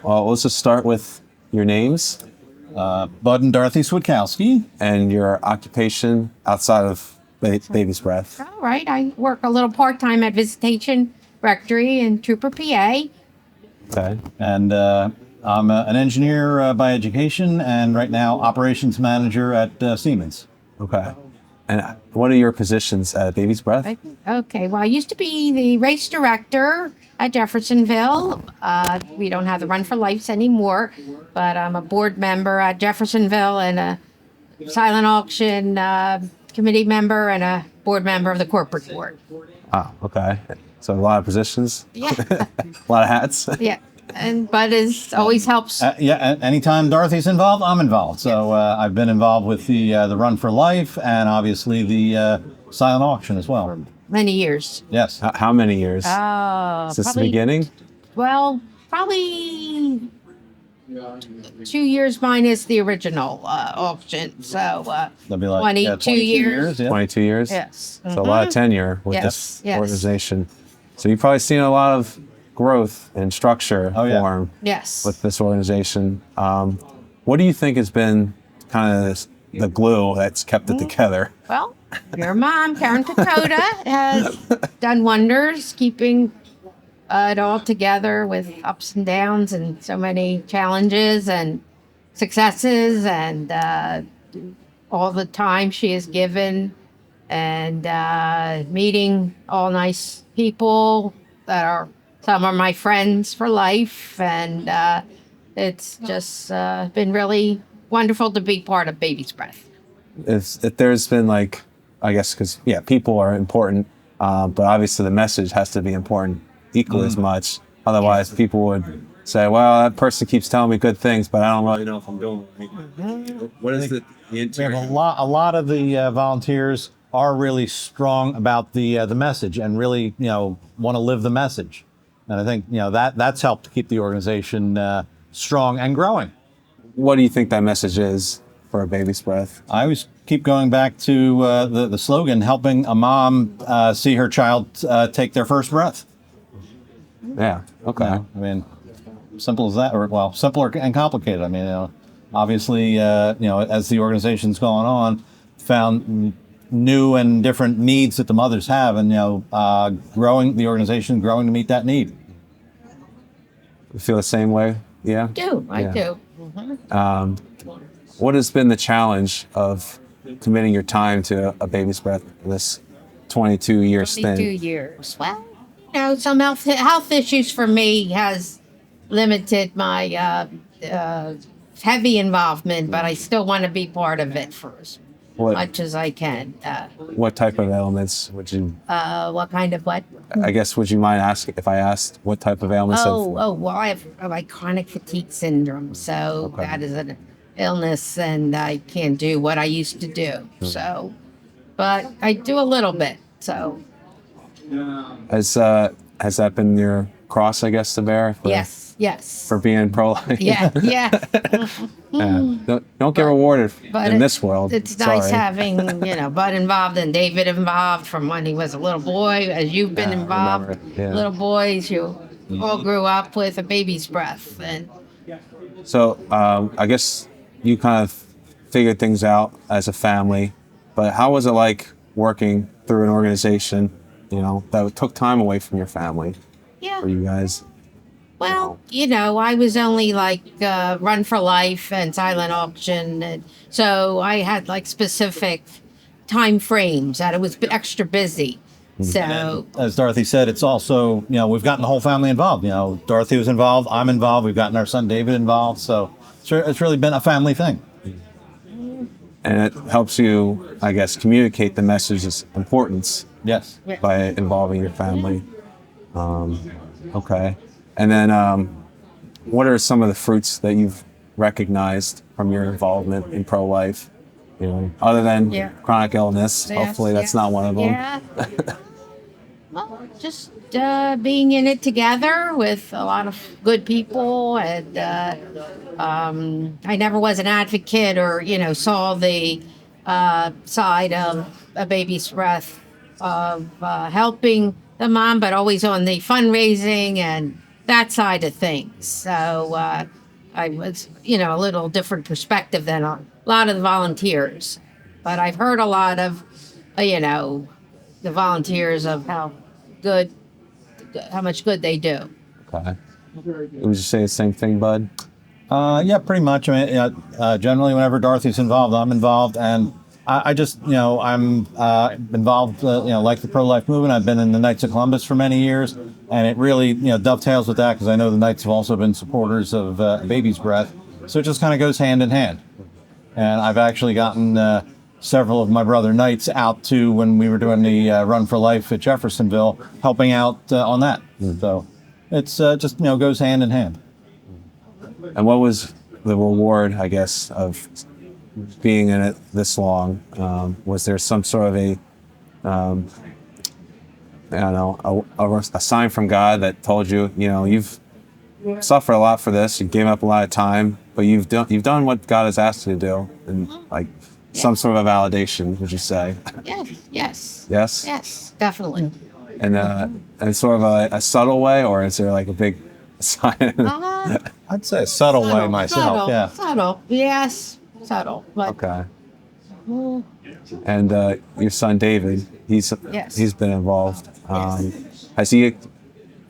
Well, let's just start with your names Bud and Dorothy Switkowski. and your occupation outside of Baby's Breath. All right. I work a little part-time at Visitation Rectory in Trooper, PA. Okay. And I'm an engineer by education and right now operations manager at Siemens. Okay. And what are your positions at Baby's Breath? Okay. Well, I used to be the race director at Jeffersonville. We don't have the Run for Life anymore, but I'm a board member at Jeffersonville and a silent auction committee member and a board member of the corporate board. Ah, okay. So a lot of positions, Yeah. a lot of hats. Yeah. And Bud is always helps. Anytime Dorothy's involved, I'm involved. So I've been involved with the Run for Life and obviously the silent auction as well. Many years. Yes. How many years? Since the Probably, beginning? well, probably 2 years minus the original auction. So That'll be like 22 years. Yeah. 22 years? Yes. So a lot of tenure with Yes, this yes. organization. So you've probably seen a lot of growth and structure yeah. form Yes. with this organization. What do you think has been kind of the glue that's kept it together? Well, your mom, Karen Dakota, has done wonders keeping it all together with ups and downs and so many challenges and successes and all the time she has given and meeting all nice people that are some are my friends for life and it's just been really wonderful to be part of Baby's Breath. If there's been like, I guess, because people are important, but obviously the message has to be important equally as much. Otherwise, people would say, "Well, that person keeps telling me good things, but I don't really know if I'm doing it right." What is the We have a lot of the volunteers are really strong about the message and really want to live the message, and I think that's helped to keep the organization strong and growing. What do you think that message is for a Baby's Breath? I always keep going back to the slogan, helping a mom see her child take their first breath. Yeah. Okay. I mean, simple as that, or well, simpler and complicated. I mean, obviously, as the organization's gone on, found new and different needs that the mothers have, and growing the organization, growing to meet that need. You feel the same way? Yeah. I do. What has been the challenge of committing your time to a Baby's Breath in this 22-year 22 stint? years. Well, some health issues for me has limited my heavy involvement, but I still want to be part of it for as much as I can. What type of ailments would you? What kind of what? I guess would you mind asking if I asked what type of ailments? Well, I have like chronic fatigue syndrome, so that is an illness, and I can't do what I used to do. So, but I do a little bit. So. Has that been your cross, I guess, to bear? Yes. For being pro-life? Yeah. Don't get rewarded in this world. It's nice Sorry. having, Bud involved and David involved from when he was a little boy, as you've been involved. remember, yeah. Little boys, you all grew up with a Baby's Breath. And So I guess you kind of figured things out as a family, but how was it like working through an organization, that took time away from your family for you guys? Well, I was only like Run for Life and Silent Auction. And so I had like specific time frames that it was extra busy. So, As Dorothy said, it's also, we've gotten the whole family involved. Dorothy was involved, I'm involved, we've gotten our son David involved. So it's really been a family thing. And it helps you, I guess, communicate the message's importance Yes. by involving your family. Okay. And then what are some of the fruits that you've recognized from your involvement in pro-life? Other than chronic illness, hopefully that's not one of them. Yeah. Well, just being in it together with a lot of good people, and I never was an advocate or saw the side of a Baby's Breath of helping the mom, but always on the fundraising and that side of things. So I was, a little different perspective than a lot of the volunteers. But I've heard a lot of, the volunteers of good, how much good they do. Okay. Would you say the same thing, Bud? Yeah, pretty much. I mean, generally, whenever Dorothy's involved, I'm involved, and I just, I'm involved, like the pro-life movement. I've been in the Knights of Columbus for many years, and it really, dovetails with that because I know the Knights have also been supporters of Baby's Breath, so it just kind of goes hand in hand. And I've actually gotten several of my brother Knights out to when we were doing the Run for Life at Jeffersonville, helping out on that. So it's just, goes hand in hand. And what was the reward, I guess, of being in it this long? Was there some sort of a sign from God that told you, you've suffered a lot for this, you gave up a lot of time, but you've done what God has asked you to do, and like some sort of validation, would you say? Yes. Yes. Yes, definitely. And sort of a subtle way, or is there like a big sign? I'd say a subtle way myself. Subtle, Yeah. subtle. Yes, subtle. But Okay. And your son David, he's been involved. Has he?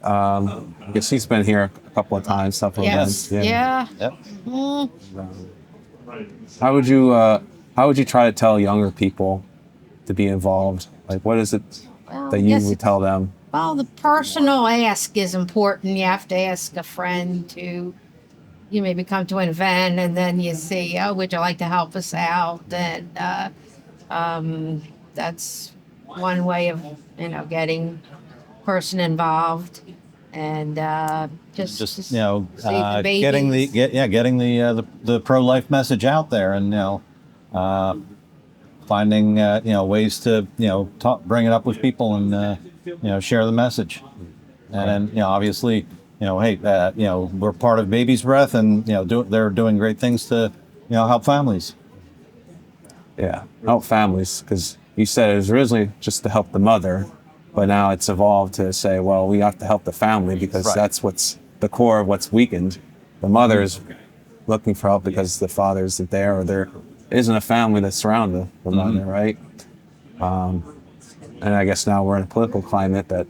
I guess he's been here a couple of times. yes, yeah. Yep. Mm. How would you try to tell younger people to be involved? Like, what is it that you would tell them? Well, the personal ask is important. You have to ask a friend to, you maybe come to an event and then you say, oh, would you like to help us out? And that's one way of, getting person involved. And just you know, save the getting babies. getting the pro-life message out there, and finding ways to bring it up with people and share the message, and then obviously hey, we're part of Baby's Breath, and they're doing great things to help families. Yeah, help families, because you said it was originally just to help the mother, but now it's evolved to say, well, we have to help the family because Right. that's what's the core of what's weakened. The mother is looking for help because the father isn't there, or there isn't a family that's surrounded the mother, right? And I guess now we're in a political climate that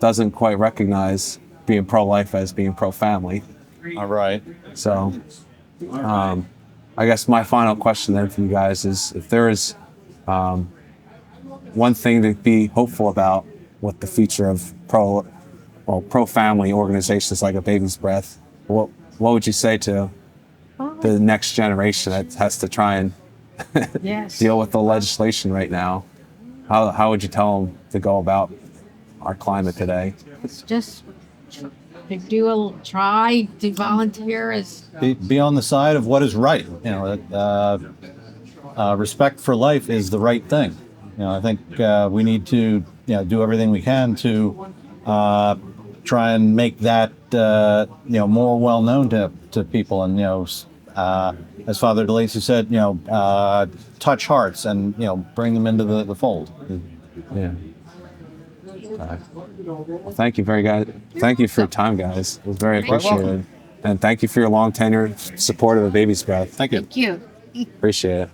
doesn't quite recognize being pro-life as being pro-family. All right. So I guess my final question then for you guys is, if there is one thing to be hopeful about with the future of pro-family organizations like a Baby's Breath, what would you say to the next generation that has to try and Yes. deal with the legislation right now? How would you tell them to go about our climate today? Just try to volunteer as Be on the side of what is right. Respect for life is the right thing. I think we need to do everything we can to try and make that more well known to people, and as Father DeLacy said, touch hearts and bring them into the fold. Yeah. Well, thank you Thank you for your time, guys. It was very You're appreciated. welcome. And thank you for your long tenure support of the Baby's Breath. Thank you. Thank you. Appreciate it.